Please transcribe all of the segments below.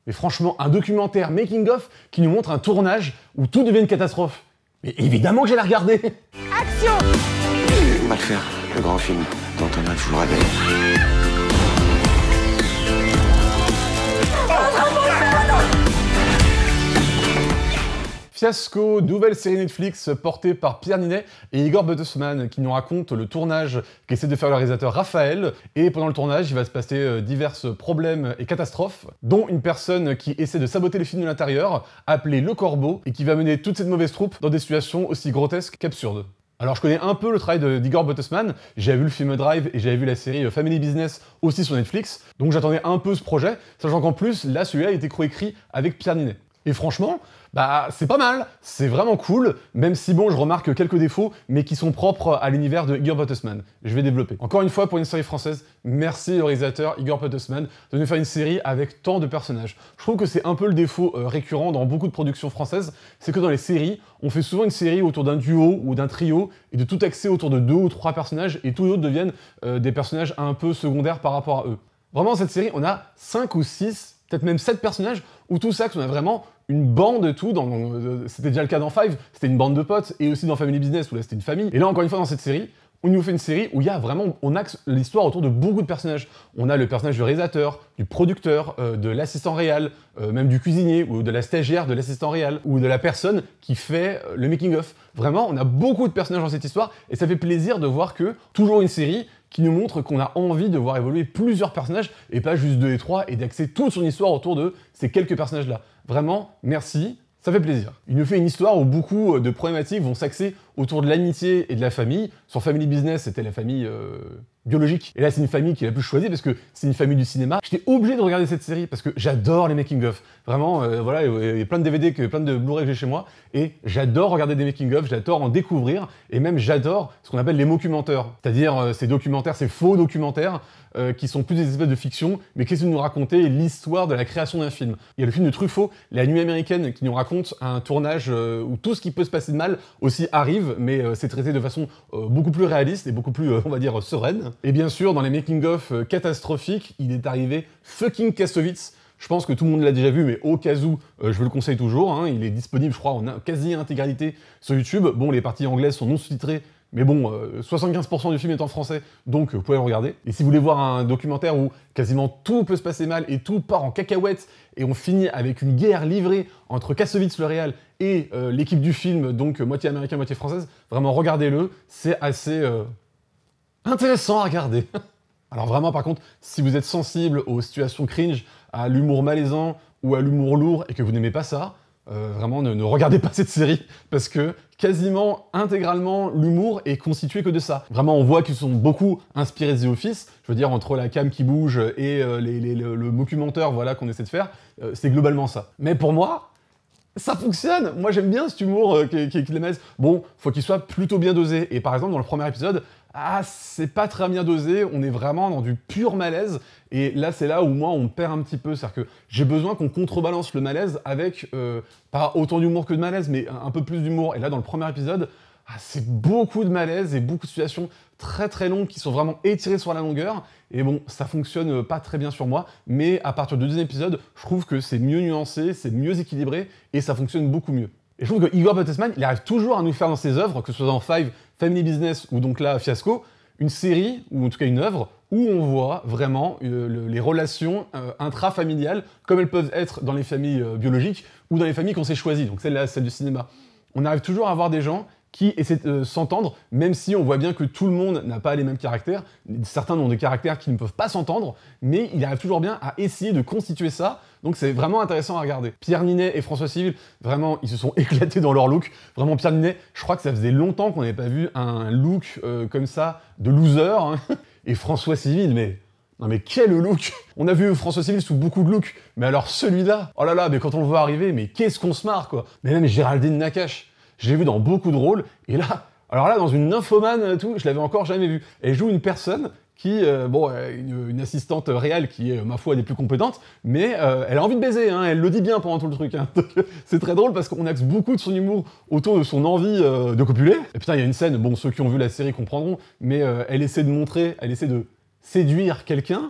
Mais franchement, un documentaire making-of qui nous montre un tournage où tout devient une catastrophe. Mais évidemment que j'allais regarder. Action! On va le faire, le grand film dont on a toujours rêvé. Fiasco, nouvelle série Netflix portée par Pierre Ninet et Igor Buttesman qui nous raconte le tournage qu'essaie de faire le réalisateur Raphaël. Et pendant le tournage, il va se passer divers problèmes et catastrophes, dont une personne qui essaie de saboter les films de l'intérieur, appelée Le Corbeau, et qui va mener toute cette mauvaise troupe dans des situations aussi grotesques qu'absurdes. Alors je connais un peu le travail d'Igor Buttesman, j'avais vu le film Drive et j'avais vu la série Family Business aussi sur Netflix, donc j'attendais un peu ce projet, sachant qu'en plus, là, celui-là a été coécrit avec Pierre Ninet. Et franchement, bah c'est pas mal, c'est vraiment cool, même si bon, je remarque quelques défauts, mais qui sont propres à l'univers de Igor Buttesman. Je vais développer. Encore une fois, pour une série française, merci au réalisateur Igor Buttesman de nous faire une série avec tant de personnages. Je trouve que c'est un peu le défaut récurrent dans beaucoup de productions françaises, c'est que dans les séries, on fait souvent une série autour d'un duo ou d'un trio, et de tout axer autour de 2 ou 3 personnages, et tous les autres deviennent des personnages un peu secondaires par rapport à eux. Vraiment, dans cette série, on a 5 ou 6, peut-être même 7 personnages, où tout ça, on a vraiment une bande de tout, c'était déjà le cas dans Five, c'était une bande de potes, et aussi dans Family Business, où là c'était une famille. Et là, encore une fois, dans cette série, on nous fait une série où il y a vraiment, on axe l'histoire autour de beaucoup de personnages. On a le personnage du réalisateur, du producteur, de l'assistant réal, même du cuisinier, ou de la stagiaire de l'assistant réal, ou de la personne qui fait le making-of. Vraiment, on a beaucoup de personnages dans cette histoire, et ça fait plaisir de voir que, toujours une série qui nous montre qu'on a envie de voir évoluer plusieurs personnages, et pas juste 2 et 3, et d'axer toute son histoire autour de ces quelques personnages-là. Vraiment, merci, ça fait plaisir. Il nous fait une histoire où beaucoup de problématiques vont s'axer autour de l'amitié et de la famille. Sur Family Business, c'était la famille biologique. Et là, c'est une famille qu'il a pu choisir parce que c'est une famille du cinéma. J'étais obligé de regarder cette série parce que j'adore les making-of. Vraiment, voilà, il y a plein de DVD, plein de Blu-ray que j'ai chez moi. Et j'adore regarder des making-of, j'adore en découvrir. Et même, j'adore ce qu'on appelle les mockumenteurs. C'est-à-dire ces documentaires, ces faux documentaires qui sont plus des espèces de fiction, mais qui essaient de nous raconter l'histoire de la création d'un film. Il y a le film de Truffaut, La Nuit américaine, qui nous raconte un tournage où tout ce qui peut se passer de mal aussi arrive, mais c'est traité de façon beaucoup plus réaliste et beaucoup plus, on va dire, sereine. Et bien sûr, dans les making-of catastrophiques, il est arrivé fucking Kassovitz. Je pense que tout le monde l'a déjà vu, mais au cas où, je vous le conseille toujours. Hein, il est disponible, je crois, en quasi-intégralité sur YouTube. Bon, les parties anglaises sont non sous-titrées, mais bon, 75% du film est en français, donc vous pouvez le regarder. Et si vous voulez voir un documentaire où quasiment tout peut se passer mal et tout part en cacahuète, et on finit avec une guerre livrée entre Kassovitz, le réal, et l'équipe du film, donc moitié américaine, moitié française, vraiment regardez-le, c'est assez intéressant à regarder. Alors vraiment, par contre, si vous êtes sensible aux situations cringe, à l'humour malaisant ou à l'humour lourd, et que vous n'aimez pas ça, vraiment ne regardez pas cette série, parce que quasiment intégralement l'humour est constitué que de ça. Vraiment, on voit qu'ils sont beaucoup inspirés de The Office, je veux dire, entre la cam qui bouge et le mockumenteur, voilà, qu'on essaie de faire, c'est globalement ça. Mais pour moi, ça fonctionne. Moi, j'aime bien cet humour qui les met. Bon, faut qu'il soit plutôt bien dosé. Et par exemple, dans le premier épisode, c'est pas très bien dosé, on est vraiment dans du pur malaise, et là c'est là où moi on perd un petit peu, c'est-à-dire que j'ai besoin qu'on contrebalance le malaise avec, pas autant d'humour que de malaise, mais un peu plus d'humour, et là dans le premier épisode, c'est beaucoup de malaise et beaucoup de situations très très longues qui sont vraiment étirées sur la longueur, et bon, ça fonctionne pas très bien sur moi, mais à partir du deuxième épisode, je trouve que c'est mieux nuancé, c'est mieux équilibré, et ça fonctionne beaucoup mieux. Et je trouve que Igor Buttesman, il arrive toujours à nous faire dans ses œuvres, que ce soit dans Five, Family Business ou donc là Fiasco, une série, ou en tout cas une œuvre, où on voit vraiment les relations intrafamiliales, comme elles peuvent être dans les familles biologiques, ou dans les familles qu'on s'est choisies, donc celle-là, celle du cinéma. On arrive toujours à avoir des gens qui essaient de s'entendre, même si on voit bien que tout le monde n'a pas les mêmes caractères, certains ont des caractères qui ne peuvent pas s'entendre, mais il arrive toujours bien à essayer de constituer ça, donc c'est vraiment intéressant à regarder. Pierre Ninet et François Civil, vraiment, ils se sont éclatés dans leur look. Vraiment, Pierre Ninet, je crois que ça faisait longtemps qu'on n'avait pas vu un look comme ça, de loser, hein. Et François Civil, mais... Non mais quel look! On a vu François Civil sous beaucoup de looks, mais alors celui-là, oh là là, mais quand on le voit arriver, mais qu'est-ce qu'on se marre, quoi! Mais même Géraldine Nakache, je l'ai vu dans beaucoup de rôles, et là, alors là, dans une nymphomane, tout, je l'avais encore jamais vu. Elle joue une personne qui, une assistante réelle qui est, ma foi, des plus compétentes, mais elle a envie de baiser, hein, elle le dit bien pendant tout le truc. Hein. C'est très drôle parce qu'on axe beaucoup de son humour autour de son envie de copuler. Et putain, il y a une scène, bon, ceux qui ont vu la série comprendront, mais elle essaie de séduire quelqu'un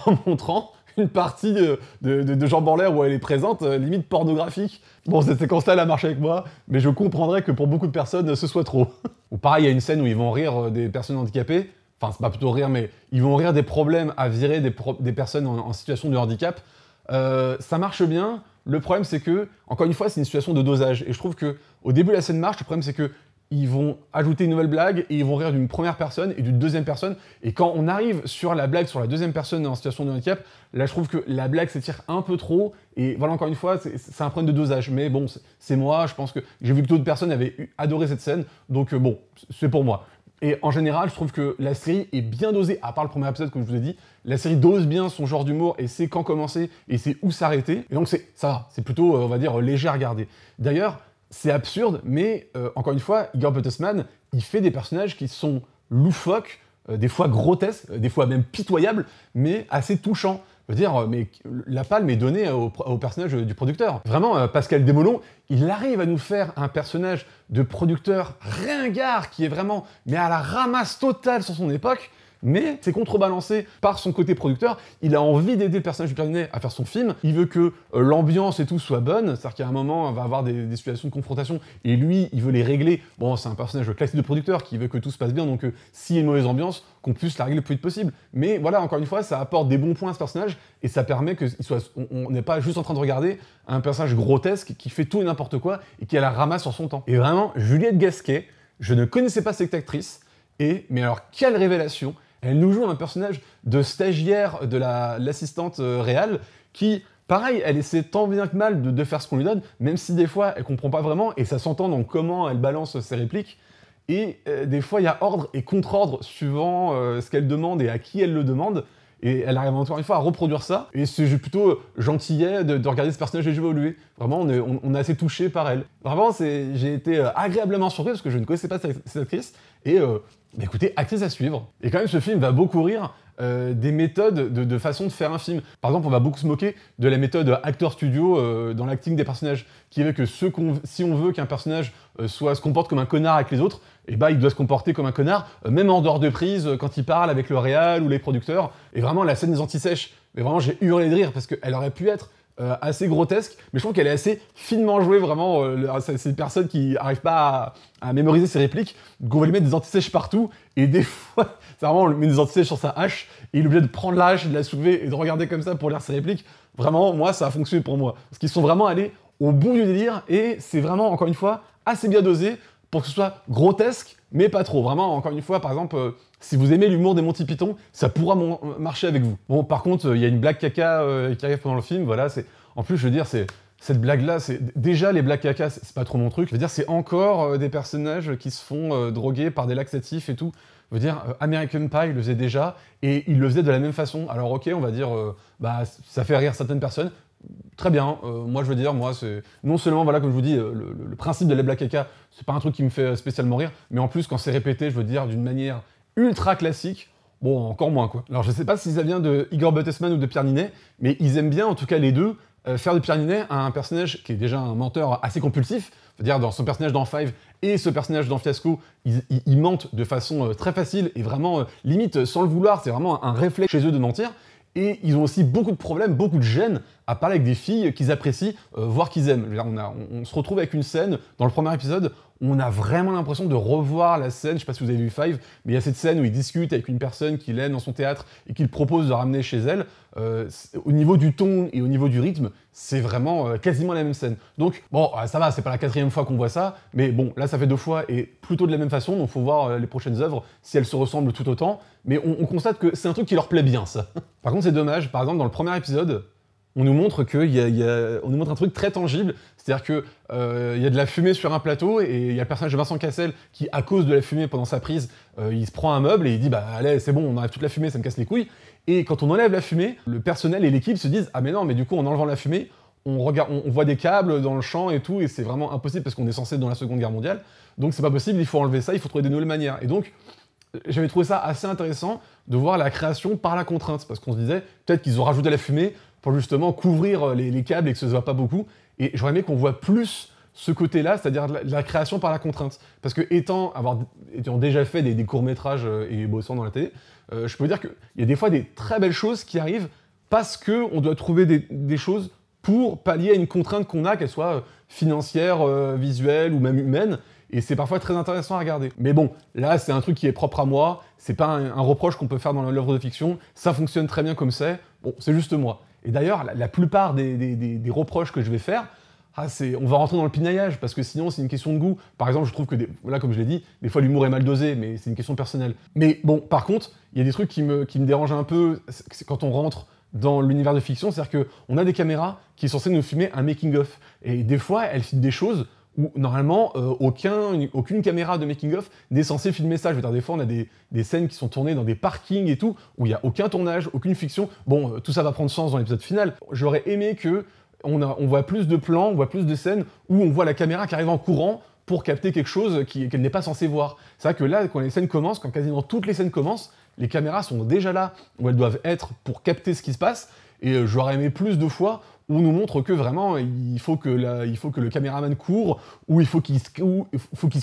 en montrant une partie de jambes en l'air où elle est présente, limite pornographique. Bon, cette séquence-là, elle a marché avec moi, mais je comprendrais que pour beaucoup de personnes, ce soit trop. Ou pareil, il y a une scène où ils vont rire des personnes handicapées. Enfin, c'est pas plutôt rire, mais ils vont rire des problèmes à virer des personnes en situation de handicap. Ça marche bien. Le problème, c'est que, encore une fois, c'est une situation de dosage. Et je trouve que au début, la scène marche. Le problème, c'est que ils vont ajouter une nouvelle blague et ils vont rire d'une première personne et d'une deuxième personne. Et quand on arrive sur la blague sur la deuxième personne en situation de handicap, là, je trouve que la blague s'étire un peu trop. Et voilà, encore une fois, c'est un problème de dosage. Mais bon, c'est moi. Je pense que j'ai vu que d'autres personnes avaient adoré cette scène. Donc bon, c'est pour moi. Et en général, je trouve que la série est bien dosée, à part le premier épisode, comme je vous ai dit. La série dose bien son genre d'humour et sait quand commencer et sait où s'arrêter. Et donc ça va, c'est plutôt, on va dire, léger à regarder. D'ailleurs, c'est absurde, mais encore une fois, Igor Bertelsmann, il fait des personnages qui sont loufoques, des fois grotesques, des fois même pitoyables, mais assez touchants. Je veux dire, mais la palme est donnée au personnage du producteur. Vraiment, Pascal Desmolons, il arrive à nous faire un personnage de producteur ringard qui est vraiment, mais à la ramasse totale sur son époque, mais c'est contrebalancé par son côté producteur. Il a envie d'aider le personnage du Pierre à faire son film. Il veut que l'ambiance et tout soit bonne, c'est-à-dire qu'à un moment, on va avoir des situations de confrontation, et lui, il veut les régler. Bon, c'est un personnage classique de producteur qui veut que tout se passe bien, donc s'il y a une mauvaise ambiance, qu'on puisse la régler le plus vite possible. Mais voilà, encore une fois, ça apporte des bons points à ce personnage, et ça permet qu'on n'est pas juste en train de regarder un personnage grotesque qui fait tout et n'importe quoi, et qui a la ramasse sur son temps. Et vraiment, Juliette Gasquet, je ne connaissais pas cette actrice, mais alors, quelle révélation! Elle nous joue un personnage de stagiaire de l'assistante réelle qui, pareil, elle essaie tant bien que mal de faire ce qu'on lui donne, même si des fois elle comprend pas vraiment, et ça s'entend dans comment elle balance ses répliques. Et des fois, il y a ordre et contre-ordre suivant ce qu'elle demande et à qui elle le demande. Et elle arrive encore une fois à reproduire ça. Et c'est plutôt gentillet de regarder ce personnage évoluer. Vraiment, on est assez touché par elle. Vraiment, j'ai été agréablement surpris parce que je ne connaissais pas cette actrice. Et bah écoutez, actrice à suivre. Et quand même, ce film va beaucoup rire des méthodes de façon de faire un film. Par exemple, on va beaucoup se moquer de la méthode acteur studio dans l'acting des personnages, qui veut que si on veut qu'un personnage se comporte comme un connard avec les autres, et bah il doit se comporter comme un connard, même en dehors de prise, quand il parle avec le réal ou les producteurs. Et vraiment, la scène des antisèches, mais vraiment, j'ai hurlé de rire parce qu'elle aurait pu être assez grotesque, mais je trouve qu'elle est assez finement jouée, vraiment. C'est une personne qui n'arrive pas à mémoriser ses répliques, donc on va lui mettre des antisèches partout, et des fois, c'est vraiment, on lui met des antisèches sur sa hache, et il est obligé de prendre la hache, de la soulever, et de regarder comme ça pour lire ses répliques. Vraiment, moi, ça a fonctionné pour moi. Parce qu'ils sont vraiment allés au bout du délire, et c'est vraiment, encore une fois, assez bien dosé, pour que ce soit grotesque, mais pas trop. Vraiment, encore une fois, par exemple, si vous aimez l'humour des Monty Python, ça pourra marcher avec vous. Bon, par contre, il y a une blague caca qui arrive pendant le film, voilà, en plus, je veux dire, cette blague-là, déjà les blagues caca, c'est pas trop mon truc. Je veux dire, c'est encore des personnages qui se font droguer par des laxatifs et tout. Je veux dire, American Pie le faisait déjà, et il le faisait de la même façon. Alors ok, on va dire, bah, ça fait rire certaines personnes. Très bien, moi je veux dire, moi c'est... Non seulement, voilà, comme je vous dis, le principe de la blague caca, c'est pas un truc qui me fait spécialement rire, mais en plus, quand c'est répété, je veux dire, d'une manière ultra classique, bon, encore moins, quoi. Alors je sais pas si ça vient de Igor Bertelsmann ou de Pierre Ninet, mais ils aiment bien, en tout cas les deux, faire de Pierre Ninet un personnage qui est déjà un menteur assez compulsif. C'est-à-dire, dans son personnage dans Five et ce personnage dans Fiasco, ils mentent de façon très facile et vraiment, limite, sans le vouloir, c'est vraiment un réflexe chez eux de mentir. Et ils ont aussi beaucoup de problèmes, beaucoup de gêne à parler avec des filles qu'ils apprécient, voire qu'ils aiment. On se retrouve avec une scène, dans le premier épisode, où on a vraiment l'impression de revoir la scène, je sais pas si vous avez vu Five, mais il y a cette scène où il discute avec une personne qu'il aime dans son théâtre et qu'il propose de ramener chez elle. Au niveau du ton et au niveau du rythme, c'est vraiment quasiment la même scène. Donc, bon, ça va, c'est pas la 4e fois qu'on voit ça, mais bon, là ça fait 2 fois et plutôt de la même façon, donc faut voir les prochaines œuvres, si elles se ressemblent tout autant, mais on constate que c'est un truc qui leur plaît bien, ça. Par contre, c'est dommage, par exemple, dans le premier épisode, on nous montre on nous montre un truc très tangible, c'est-à-dire que y a de la fumée sur un plateau et il y a le personnage de Vincent Cassel qui, à cause de la fumée pendant sa prise, il se prend un meuble et il dit bah allez c'est bon, on enlève toute la fumée, ça me casse les couilles. Et quand on enlève la fumée, le personnel et l'équipe se disent ah mais non, mais du coup en enlevant la fumée, on voit des câbles dans le champ et tout, et c'est vraiment impossible parce qu'on est censé être dans la Seconde Guerre mondiale, donc c'est pas possible, il faut enlever ça, il faut trouver des nouvelles manières. Et donc j'avais trouvé ça assez intéressant de voir la création par la contrainte, parce qu'on se disait peut-être qu'ils ont rajouté la fumée pour justement couvrir les câbles et que ça se voit pas beaucoup. Et j'aurais aimé qu'on voit plus ce côté-là, c'est-à-dire la création par la contrainte. Parce que ayant déjà fait des courts-métrages et bossant dans la télé, je peux vous dire qu'il y a des fois des très belles choses qui arrivent parce qu'on doit trouver des choses pour pallier à une contrainte qu'on a, qu'elle soit financière, visuelle ou même humaine, et c'est parfois très intéressant à regarder. Mais bon, là, c'est un truc qui est propre à moi, c'est pas un reproche qu'on peut faire dans l'œuvre de fiction, ça fonctionne très bien comme c'est, bon, c'est juste moi. Et d'ailleurs, la plupart des reproches que je vais faire, on va rentrer dans le pinaillage, parce que sinon, c'est une question de goût. Par exemple, je trouve que, voilà, comme je l'ai dit, des fois, l'humour est mal dosé, mais c'est une question personnelle. Mais bon, par contre, il y a des trucs qui me dérangent un peu quand on rentre dans l'univers de fiction, c'est-à-dire qu'on a des caméras qui sont censées nous filmer un making-of. Et des fois, elles filment des choses où, normalement, aucune caméra de making-of n'est censée filmer ça. Je veux dire, des fois, on a des scènes qui sont tournées dans des parkings et tout, où il n'y a aucun tournage, aucune fiction. Bon, tout ça va prendre sens dans l'épisode final. J'aurais aimé que on voit plus de plans, on voit plus de scènes où on voit la caméra qui arrive en courant pour capter quelque chose qu'elle n'est pas censée voir. C'est vrai que là, quand les scènes commencent, quand quasiment toutes les scènes commencent, les caméras sont déjà là où elles doivent être pour capter ce qui se passe, et j'aurais aimé plus de fois où on nous montre que vraiment, il faut que le caméraman court, ou il faut qu'il se couche, ou il faut qu'il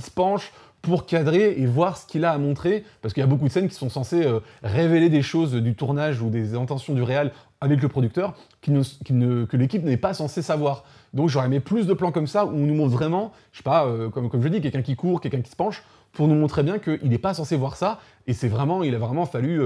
se penche, pour cadrer et voir ce qu'il a à montrer, parce qu'il y a beaucoup de scènes qui sont censées révéler des choses du tournage ou des intentions du réal avec le producteur que l'équipe n'est pas censée savoir. Donc j'aurais aimé plus de plans comme ça, où on nous montre vraiment, je sais pas, comme je dis, quelqu'un qui court, quelqu'un qui se penche, pour nous montrer bien qu'il n'est pas censé voir ça, et il a vraiment fallu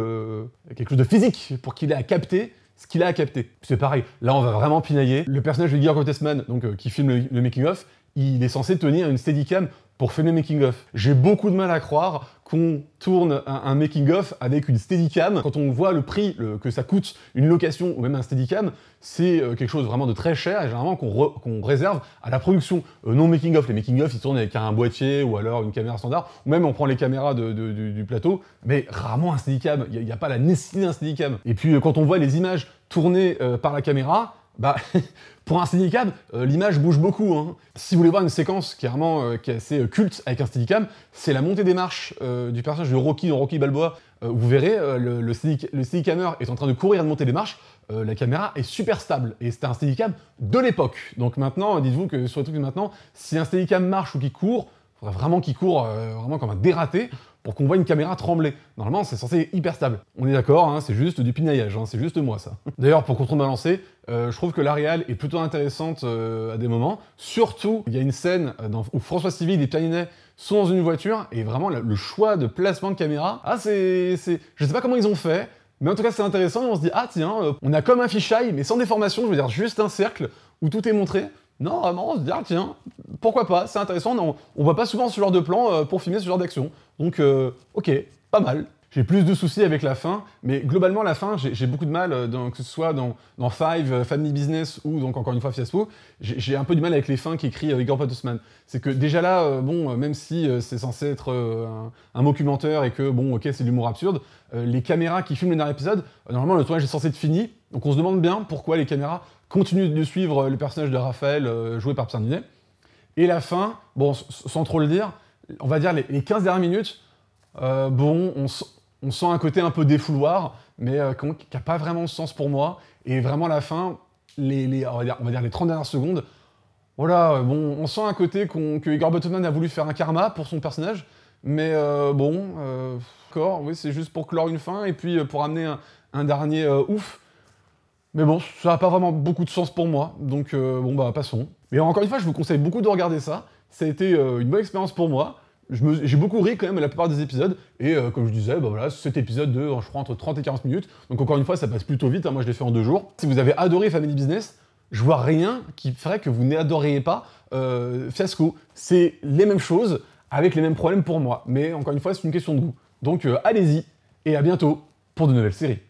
quelque chose de physique pour qu'il ait à capter ce qu'il a à capter. C'est pareil, là on va vraiment pinailler. Le personnage de Igor Gottesman, donc, qui filme le making-of, il est censé tenir une steadicam pour filmer le making-of. J'ai beaucoup de mal à croire qu'on tourne un making-of avec une steadicam. Quand on voit le prix que ça coûte une location ou même un steadicam, c'est quelque chose vraiment de très cher et généralement qu'on réserve à la production. Non making-of, les making-of ils tournent avec un boîtier ou alors une caméra standard, ou même on prend les caméras du plateau, mais rarement un steadicam. Il n'y a pas la nécessité d'un steadicam. Et puis quand on voit les images tournées par la caméra, bah, pour un steadicam, l'image bouge beaucoup. Hein. Si vous voulez voir une séquence qui est assez culte avec un steadicam, c'est la montée des marches du personnage de Rocky dans Rocky Balboa. Vous verrez, le steadicammer est en train de courir et de monter des marches, la caméra est super stable. Et c'était un steadicam de l'époque. Donc maintenant, dites-vous que sur les trucs de maintenant, si un steadicam marche ou qu'il court, il faudrait vraiment qu'il court vraiment comme un dératé, pour qu'on voit une caméra trembler. Normalement, c'est censé être hyper stable. On est d'accord, hein, c'est juste du pinaillage, hein, c'est juste moi, ça. D'ailleurs, pour contrebalancer, je trouve que la réal est plutôt intéressante à des moments. Surtout, il y a une scène où François Civil et Pierre Ninet sont dans une voiture, et vraiment, le choix de placement de caméra, je sais pas comment ils ont fait, mais en tout cas, c'est intéressant, et on se dit, ah tiens, on a comme un fisheye, mais sans déformation, je veux dire, juste un cercle où tout est montré. Non, vraiment, on se dit, ah tiens, pourquoi pas, c'est intéressant, on voit pas souvent ce genre de plan pour filmer ce genre d'action. Donc, ok, pas mal. J'ai plus de soucis avec la fin, mais globalement, la fin, j'ai beaucoup de mal, que ce soit dans Five, Family Business ou donc encore une fois Fiasco, j'ai un peu du mal avec les fins qu'écrit Igor Gottesman. C'est que déjà là, bon, même si c'est censé être un documentaire et que, bon, ok, c'est de l'humour absurde, les caméras qui filment le dernier épisode, normalement, le tournage est censé être fini, donc on se demande bien pourquoi les caméras continuent de suivre le personnage de Raphaël, joué par Pierre Ninet. Et la fin, bon, sans trop le dire, on va dire les 15 dernières minutes, bon, on sent un côté un peu défouloir, mais qui n'a pas vraiment de sens pour moi. Et vraiment, la fin, on va dire les 30 dernières secondes, voilà, bon, on sent un côté que Igor Gottesman a voulu faire un karma pour son personnage, mais d'accord, oui, c'est juste pour clore une fin, et puis pour amener un dernier ouf. Mais bon, ça n'a pas vraiment beaucoup de sens pour moi, donc bon bah passons. Mais encore une fois, je vous conseille beaucoup de regarder ça, ça a été une bonne expérience pour moi. J'ai beaucoup ri quand même à la plupart des épisodes, et comme je disais, bah voilà, cet épisode de, je crois, entre 30 et 40 minutes, donc encore une fois, ça passe plutôt vite, hein, moi je l'ai fait en 2 jours. Si vous avez adoré Family Business, je vois rien qui ferait que vous n'adoriez pas Fiasco. C'est les mêmes choses, avec les mêmes problèmes pour moi, mais encore une fois, c'est une question de goût. Donc allez-y, et à bientôt pour de nouvelles séries.